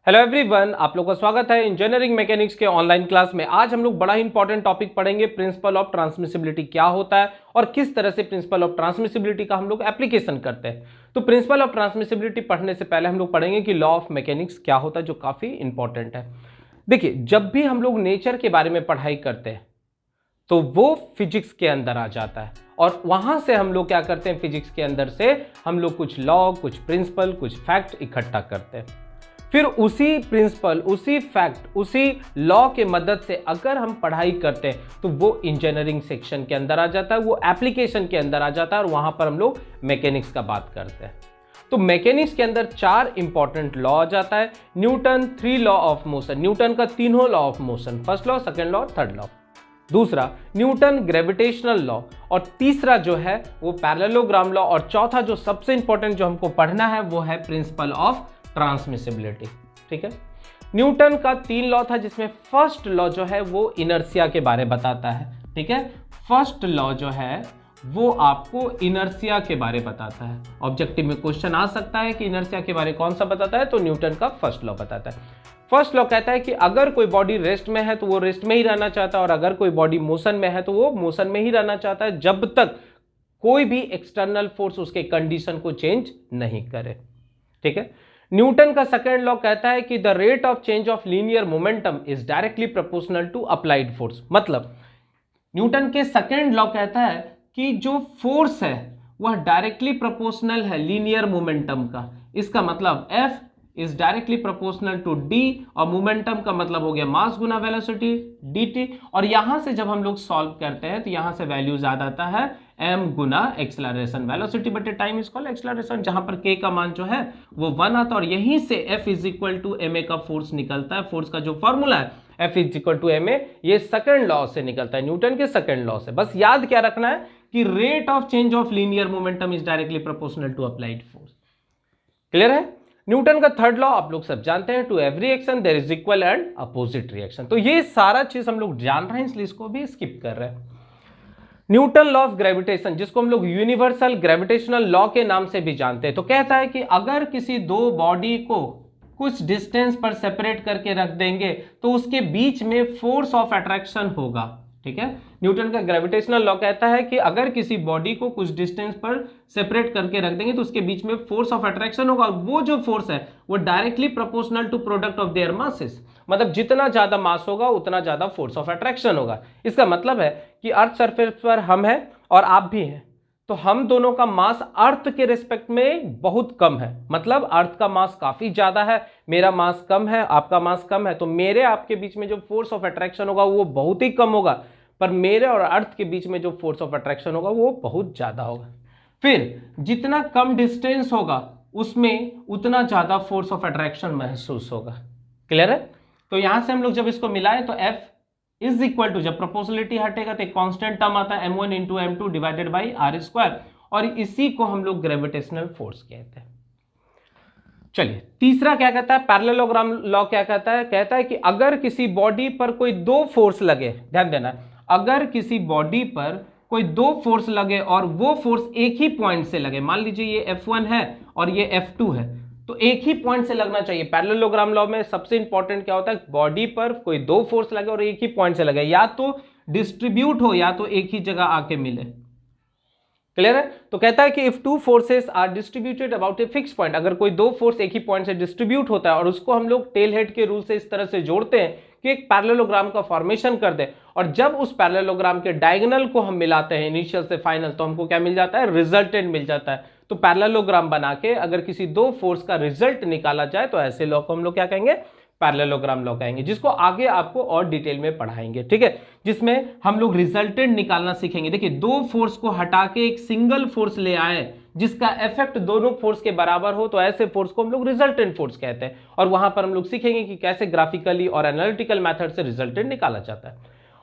Hello everyone, आप लोगों का स्वागत है इंजीनियरिंग मैकेनिक्स के ऑनलाइन क्लास में। आज हम लोग बड़ा ही इंपॉर्टेंट टॉपिक पढ़ेंगे, प्रिंसिपल ऑफ ट्रांसमिसिबिलिटी क्या होता है और किस तरह से प्रिंसिपल ऑफ ट्रांसमिसिबिलिटी का हम लोग एप्लीकेशन करते हैं। तो प्रिंसिपल ऑफ ट्रांसमिसिबिलिटी पढ़ने से पहले हम लोग पढ़ेंगे कि लॉ ऑफ मैकेनिक्स क्या होता है, जो काफी इंपॉर्टेंट है। देखिए, जब भी हम लोग नेचर के बारे में पढ़ाई करते हैं तो वो फिजिक्स के अंदर आ जाता है और वहां से हम लोग क्या करते हैं, फिजिक्स के अंदर से हम लोग कुछ लॉ, कुछ प्रिंसिपल, कुछ फैक्ट इकट्ठा करते हैं। फिर उसी प्रिंसिपल, उसी फैक्ट, उसी लॉ के मदद से अगर हम पढ़ाई करते हैं तो वो इंजीनियरिंग सेक्शन के अंदर आ जाता है, वो एप्लीकेशन के अंदर आ जाता है और वहां पर हम लोग मैकेनिक्स का बात करते हैं। तो मैकेनिक्स के अंदर 4 इंपॉर्टेंट लॉ आ जाता है। Newton 3 law of motion, Newton का तीनों law of motion, first law, second law, third law. दूसरा न्यूटन ग्रेविटेशनल लॉ, और तीसरा जो है वो पैरेललोग्राम लॉ, और चौथा जो सबसे इंपॉर्टेंट जो हमको पढ़ना है वो है प्रिंसिपल ऑफ ट्रांसमिसिबिलिटी। ठीक है, न्यूटन का 3 लॉ था जिसमें फर्स्ट लॉ जो है वो इनर्शिया के बारे में बताता है। ठीक है, फर्स्ट लॉ जो है वो आपको इनर्शिया के बारे में बताता है। ऑब्जेक्टिव में क्वेश्चन आ सकता है कि इनर्शिया के बारे में कौन सा बताता है, तो न्यूटन का फर्स्ट लॉ बताता है। फर्स्ट लॉ कहता है कि अगर कोई बॉडी रेस्ट में है तो वो रेस्ट में ही रहना चाहता है, और अगर कोई बॉडी मोशन में है तो वो मोशन में ही रहना चाहता है, जब तक कोई भी एक्सटर्नल फोर्स उसके कंडीशन को चेंज नहीं करे। ठीक है, न्यूटन का सेकेंड लॉ कहता है कि the rate of change of linear momentum is directly proportional to applied force. मतलब न्यूटन के सेकेंड लॉ कहता है कि जो फोर्स है वह डायरेक्टली प्रोपोर्शनल है लीनियर मोमेंटम का। इसका मतलब F is directly proportional to d, और मोमेंटम का मतलब हो गया मास गुना वेलोसिटी dt। और यहां से जब हम लोग सॉल्व करते हैं तो यहां से वैल्यू याद आता है m गुना एक्सेलरेशन, वेलोसिटी बटे टाइम इज कॉल्ड एक्सेलरेशन, जहां पर k का मान जो है वो 1 आता है। और यहीं से F is equal to ma का फोर्स निकलता है। फोर्स का जो फॉर्मूला है F is equal to ma, ये सेकंड लॉ से निकलता है, न्यूटन के सेकंड लॉ से। बस याद क्या रखना है कि rate of change of linear momentum is directly proportional to applied force. Clear है? न्यूटन का थर्ड लॉ आप लोग सब जानते हैं, to every action there is equal and opposite reaction. तो ये सारा चीज हम लोग जान रहे हैं, इसलिए इसको भी स्किप कर रहे हैं। न्यूटन लॉ ऑफ ग्रेविटेशन, जिसको हम लोग यूनिवर्सल ग्रेविटेशनल लॉ के नाम से भी जानते हैं, तो कहता है कि अगर किसी दो बॉडी को कुछ डिस्टेंस पर सेपरेट करके रख देंगे तो उसके बीच में फोर्स ऑफ अट्रैक्शन होगा। ठीक है, न्यूटन का ग्रेविटेशनल लॉ कहता है कि अगर किसी बॉडी को कुछ डिस्टेंस पर सेपरेट करके रख देंगे तो उसके बीच में फोर्स ऑफ अट्रैक्शन होगा। वो जो फोर्स है वो directly proportional to product of their masses, मतलब जितना ज्यादा मास होगा उतना ज्यादा फोर्स ऑफ अट्रैक्शन होगा। इसका मतलब है कि अर्थ सरफेस पर हम हैं और आप भी हैं, तो हम दोनों का मास अर्थ के रिस्पेक्ट में बहुत कम है। मतलब अर्थ का मास काफी ज्यादा है, मेरा मास कम है, आपका मास कम है, तो मेरे आपके बीच में जो फोर्स ऑफ अट्रैक्शन होगा वो बहुत ही कम होगा, पर मेरे और अर्थ के बीच में जो फोर्स ऑफ अट्रैक्शन होगा वो बहुत ज्यादा होगा। फिर जितना कम डिस्टेंस होगा उसमें उतना ज्यादा फोर्स ऑफ अट्रैक्शन महसूस होगा। क्लियर है? तो यहां से हम लोग जब इसको मिलाएं तो F इज इक्वल टू, जब प्रोपोर्शनलिटी हटेगा तो एक कांस्टेंट टर्म आता है m1 into m2 divided by r square, और इसी को हम लोग ग्रेविटेशनल फोर्स कहते हैं। चलिए, तीसरा क्या कहता है, पैरेललोग्राम लॉ क्या कहता है? कहता है कि अगर किसी बॉडी पर कोई दो फोर्स लगे, ध्यान देना, अगर किसी बॉडी पर कोई दो फोर्स लगे और वो फोर्स एक ही पॉइंट से लगे, मान लीजिए ये F1 है और ये F2 है, तो एक ही पॉइंट से लगना चाहिए। पैरेललोग्राम लॉ में सबसे इंपॉर्टेंट क्या होता है, बॉडी पर कोई दो फोर्स लगे और एक ही पॉइंट से लगे, या तो डिस्ट्रीब्यूट हो या तो एक ही जगह आके मिले। क्लियर है? तो कहता है कि if two forces are distributed about a fix point, अगर कोई दो फोर्स एक ही पॉइंट से डिस्ट्रीब्यूट होता है और उसको हम लोग टेल हेड के रूल से इस तरह से जोड़ते हैं कि एक पैरेललोग्राम का फॉर्मेशन कर दे, और जब उस पैरेललोग्राम के डायगोनल को हम मिलाते हैं इनिशियल से फाइनल, तो हमको क्या मिल जाता है, रिजल्टेंट मिल जाता है। तो पैरेललोग्राम बना के अगर किसी दो फोर्स का रिजल्ट निकाला जाए तो ऐसे लॉ को हम लोग क्या कहेंगे, पैरेललोग्राम लॉ कहेंगे, जिसको आगे आपको और डिटेल में पढ़ाएंगे। ठीक है, जिसमें हम लोग रिजल्टेंट निकालना सीखेंगे। देखिए, दो फोर्स को हटा के एक सिंगल फोर्स ले आए जिसका इफेक्ट दोनों फोर्स के बराबर हो, तो ऐसे फोर्स को हम लोग रिजल्टेंट फोर्स कहते हैं। और वहां पर हम लोग सीखेंगे कि कैसे ग्राफिकली और एनालिटिकल मेथड से रिजल्टेंट निकाला जाता है।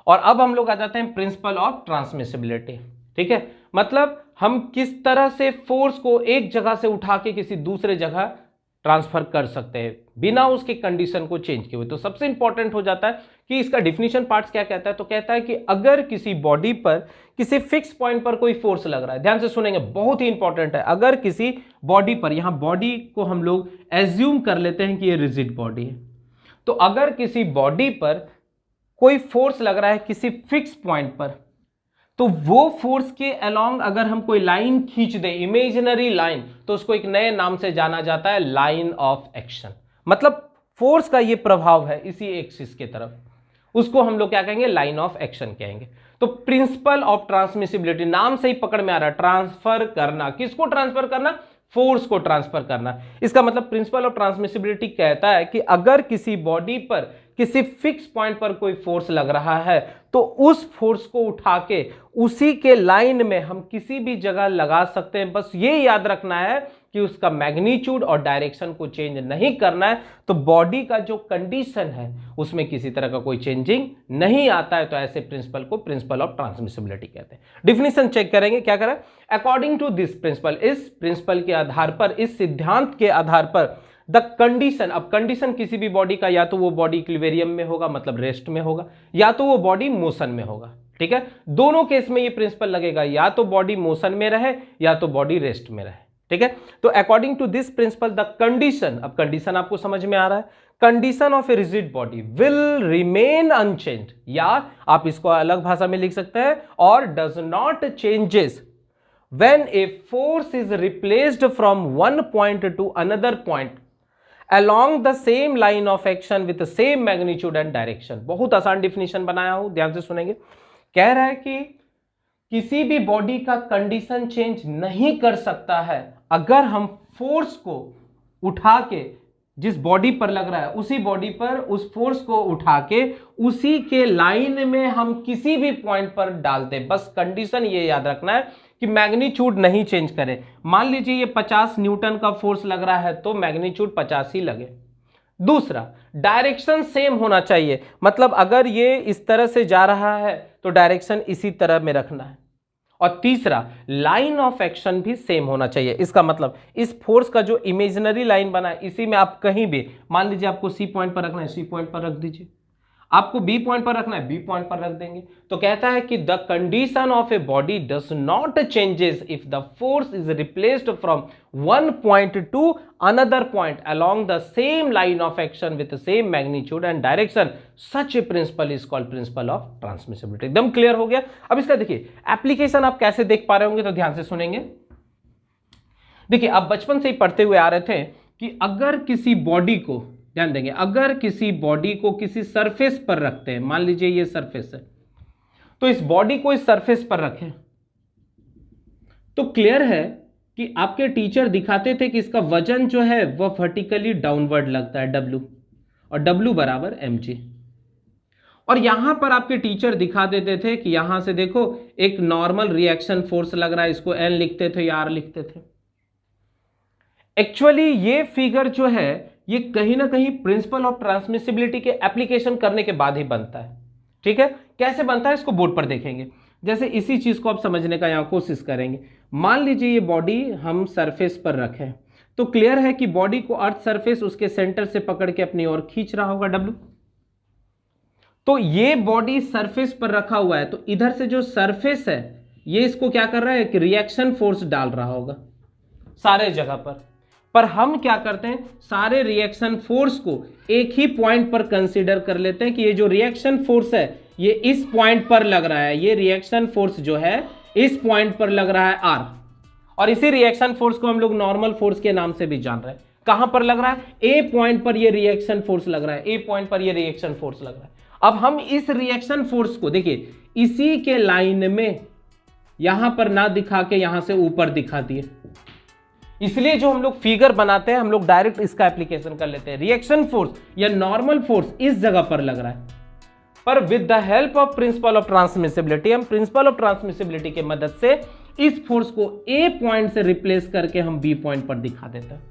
और अब हम लोग आ जाते हैं प्रिंसिपल ऑफ ट्रांसमिसिबिलिटी। ठीक है, मतलब हम किस तरह से फोर्स को एक जगह से उठा के किसी दूसरे जगह ट्रांसफर कर सकते हैं बिना उसके कंडीशन को चेंज किए हुए। तो सबसे इंपॉर्टेंट हो जाता है कि इसका डिफिनीशन पार्ट्स क्या कहता है, तो कहता है कि अगर किसी बॉडी पर किसी फिक्स पॉइंट पर कोई फोर्स लग रहा है, ध्यान से सुनेंगे, बहुत ही इंपॉर्टेंट है, अगर किसी बॉडी पर, यहां बॉडी को हम लोग एज्यूम कर लेते हैं कि ये रिजिड बॉडी है, तो अगर किसी बॉडी पर कोई फोर्स लग रहा है किसी फिक्स पॉइंट पर, तो वो फोर्स के अलोंग अगर हम कोई लाइन खींच दे, इमेजिनरी लाइन, तो उसको एक नए नाम से जाना जाता है लाइन ऑफ एक्शन। मतलब फोर्स का ये प्रभाव है इसी एक्सिस के तरफ, उसको हम लोग क्या कहेंगे, लाइन ऑफ एक्शन कहेंगे। तो प्रिंसिपल ऑफ ट्रांसमिसिबिलिटी, नाम से ही पकड़ में आ रहा है, ट्रांसफर करना, किसको ट्रांसफर करना, फोर्स को ट्रांसफर करना। इसका मतलब प्रिंसिपल ऑफ ट्रांसमिसिबिलिटी कहता है कि अगर किसी बॉडी पर किसी फिक्स पॉइंट पर कोई फोर्स लग रहा है, तो उस फोर्स को उठा के उसी के लाइन में हम किसी भी जगह लगा सकते हैं। बस ये याद रखना है कि उसका मैग्नीट्यूड और डायरेक्शन को चेंज नहीं करना है, तो बॉडी का जो कंडीशन है उसमें किसी तरह का कोई चेंजिंग नहीं आता है। तो ऐसे प्रिंसिपल को प्रिंसिपल ऑफ ट्रांसमिसिबिलिटी कहते हैं। डिफिनीशन चेक करेंगे, क्या करें, अकॉर्डिंग टू दिस प्रिंसिपल, इस प्रिंसिपल के आधार पर, इस सिद्धांत के आधार पर, द कंडीशन, अब कंडीशन किसी भी बॉडी का, या तो वो बॉडी इक्विलिब्रियम में होगा मतलब रेस्ट में होगा, या तो वो बॉडी मोशन में होगा, ठीक है, दोनों केस में ये प्रिंसिपल लगेगा, या तो बॉडी मोशन में रहे या तो बॉडी रेस्ट में रहे, ठीक है। तो according to this principle the condition, अब कंडीशन आपको समझ में आ रहा है, condition of a rigid body will remain unchanged, या आप इसको अलग भाषा में लिख सकते हैं, और does not changes when a force is replaced from one point to another point along the same line of action with the same magnitude and direction। बहुत आसान डिफिनीशन बनाया हूं, ध्यान से सुनेंगे। कह रहा है कि किसी भी बॉडी का कंडीशन चेंज नहीं कर सकता है अगर हम फोर्स को उठा के, जिस बॉडी पर लग रहा है उसी बॉडी पर उस फोर्स को उठा के उसी के लाइन में हम किसी भी पॉइंट पर डालते। बस कंडीशन ये याद रखना है कि मैग्नीट्यूड नहीं चेंज करें। मान लीजिए ये 50 न्यूटन का फोर्स लग रहा है तो मैग्नीट्यूड 50 ही लगे। दूसरा, डायरेक्शन सेम होना चाहिए, मतलब अगर ये इस तरह से जा रहा है तो डायरेक्शन इसी तरह में रखना है। और तीसरा, लाइन ऑफ एक्शन भी सेम होना चाहिए। इसका मतलब इस फोर्स का जो इमेजिनरी लाइन बना है इसी में आप कहीं भी, मान लीजिए आपको सी पॉइंट पर रखना है, सी पॉइंट पर रख दीजिए, आपको बी पॉइंट पर रखना है, बी पॉइंट पर रख देंगे। तो कहता है कि the condition of a body does not changes if the force is replaced from one point to another point along the same line of action with same magnitude and direction. Such a principle is called principle of transmissibility. एकदम clear हो गया। अब इसका देखिए application आप कैसे देख पा रहे होंगे, तो ध्यान से सुनेंगे। देखिए आप बचपन से ही पढ़ते हुए आ रहे थे कि अगर किसी बॉडी को, ध्यान देंगे, अगर किसी बॉडी को किसी सरफेस पर रखते हैं, मान लीजिए ये सरफेस है, तो इस बॉडी को इस सरफेस पर रखें तो क्लियर है कि आपके टीचर दिखाते थे कि इसका वजन जो है वह वर्टिकली डाउनवर्ड लगता है W, और W बराबर mg। और यहां पर आपके टीचर दिखा देते थे कि यहां से देखो एक नॉर्मल रिएक्शन फोर्स लग रहा है, इसको N लिखते थे या R लिखते थे। एक्चुअली ये फिगर जो है ये कहीं ना कहीं प्रिंसिपल ऑफ ट्रांसमिसिबिलिटी के एप्लीकेशन करने के बाद ही बनता है, ठीक है। कैसे बनता है इसको बोर्ड पर देखेंगे। जैसे इसी चीज को आप समझने का यहां कोशिश करेंगे। मान लीजिए ये बॉडी हम सरफेस पर रखें, तो क्लियर है कि बॉडी को अर्थ सरफेस उसके सेंटर से पकड़ के अपनी ओर खींच रहा होगा W। तो ये बॉडी सरफेस पर रखा हुआ है, तो इधर से जो सरफेस है ये इसको क्या कर रहा है, कि रिएक्शन फोर्स डाल रहा होगा सारे जगह पर हम क्या करते हैं, सारे रिएक्शन फोर्स को एक ही पॉइंट पर कंसीडर कर लेते हैं कि ये जो रिएक्शन फोर्स है ये इस पॉइंट पर लग रहा है, ये रिएक्शन फोर्स जो है इस पॉइंट पर लग रहा है R, और इसी रिएक्शन फोर्स को हम लोग नॉर्मल फोर्स के नाम से भी जान रहे हैं। कहां पर लग रहा है, A पॉइंट पर ये रिएक्शन फोर्स लग रहा है, A पॉइंट पर ये रिएक्शन फोर्स लग रहा है। अब हम इस रिएक्शन फोर्स को देखिए इसी के लाइन में यहां पर ना दिखा के यहां से ऊपर दिखा दिए, इसलिए जो हम लोग फिगर बनाते हैं हम लोग डायरेक्ट इसका एप्लीकेशन कर लेते हैं। रिएक्शन फोर्स या नॉर्मल फोर्स इस जगह पर लग रहा है, पर with the help of principal of transmissibility, हम प्रिंसिपल ऑफ ट्रांसमिसिबिलिटी की मदद से इस फोर्स को A पॉइंट से रिप्लेस करके हम B पॉइंट पर दिखा देते हैं।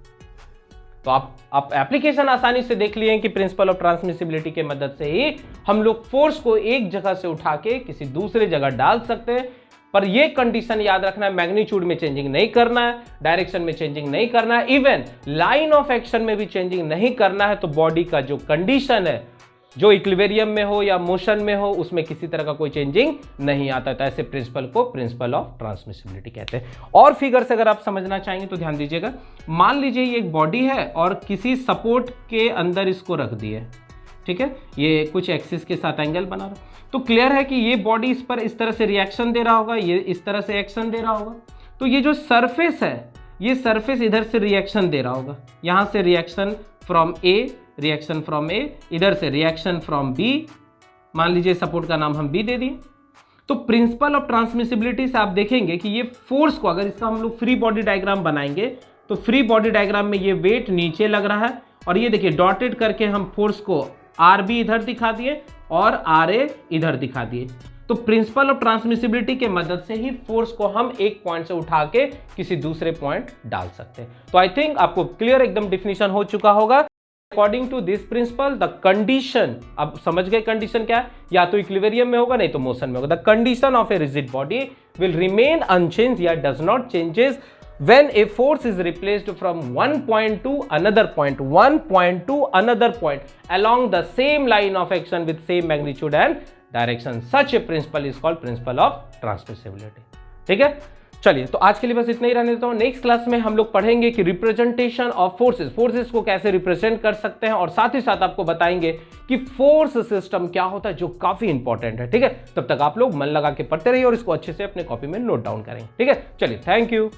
तो आप एप्लीकेशन आसानी से देख लिए कि प्रिंसिपल ऑफ ट्रांसमिसिबिलिटी की मदद से ही हम लोग फोर्स को एक जगह से उठा के किसी दूसरे जगह डाल सकते हैं। पर यह कंडीशन याद रखना है, मैग्नीट्यूड में चेंजिंग नहीं करना है, डायरेक्शन में चेंजिंग नहीं करना है, इवन लाइन ऑफ एक्शन में भी चेंजिंग नहीं करना है। तो बॉडी का जो कंडीशन है जो इक्विलिब्रियम में हो या मोशन में हो उसमें किसी तरह का कोई चेंजिंग नहीं आता, तो ऐसे प्रिंसिपल को प्रिंसिपल ऑफ ट्रांसमिसिबिलिटी कहते हैं। और फिगर से अगर आप समझना चाहेंगे तो ध्यान दीजिएगा, मान लीजिए ये एक बॉडी है और किसी सपोर्ट के अंदर इसको रख दिए, ठीक है, ये कुछ एक्सिस के साथ एंगल बना रहा, तो क्लियर है कि ये बॉडी इस पर इस तरह से रिएक्शन दे रहा होगा, ये इस तरह से एक्शन दे रहा होगा, तो ये जो सरफेस है ये सरफेस इधर से रिएक्शन दे रहा होगा, यहां से reaction from a, reaction from a, इधर से रिएक्शन फ्रॉम बी, मान लीजिए सपोर्ट का नाम हम बी दे दिए। तो प्रिंसिपल ऑफ ट्रांसमिसिबिलिटी से आप देखेंगे कि ये फोर्स को, अगर इसका हम लोग फ्री बॉडी डायग्राम बनाएंगे तो फ्री बॉडी डायग्राम में ये वेट नीचे लग रहा है, और ये देखिए डॉटेड करके हम फोर्स को आर बी इधर दिखा दिए और आर ए इधर दिखा दिए। तो प्रिंसिपल ऑफ ट्रांसमिसिबिलिटी के मदद से ही फोर्स को हम एक पॉइंट से उठा के किसी दूसरे पॉइंट डाल सकते हैं। तो आई थिंक आपको क्लियर एकदम डिफिनीशन हो चुका होगा। According to this principle the condition, अब समझ गए कंडीशन क्या है, या तो इक्विलिब्रियम में होगा नहीं तो मोशन में होगा। The condition of a rigid body will remain unchange या does not changes when a force is replaced from one point to another point, along the same line of action with same magnitude and direction. Such a principle is called principle of transmissibility. ठीक है, चलिए तो आज के लिए बस इतना ही रहने देता हूं। नेक्स्ट क्लास में हम लोग पढ़ेंगे कि रिप्रेजेंटेशन ऑफ फोर्सेस को कैसे रिप्रेजेंट कर सकते हैं, और साथ ही साथ आपको बताएंगे कि फोर्स सिस्टम क्या होता है, जो काफी इंपॉर्टेंट है। ठीक है, तब तक आप लोग मन लगा के पढ़ते रहिए और इसको अच्छे से अपने कॉपी में नोट डाउन करेंगे। ठीक है, चलिए, थैंक यू।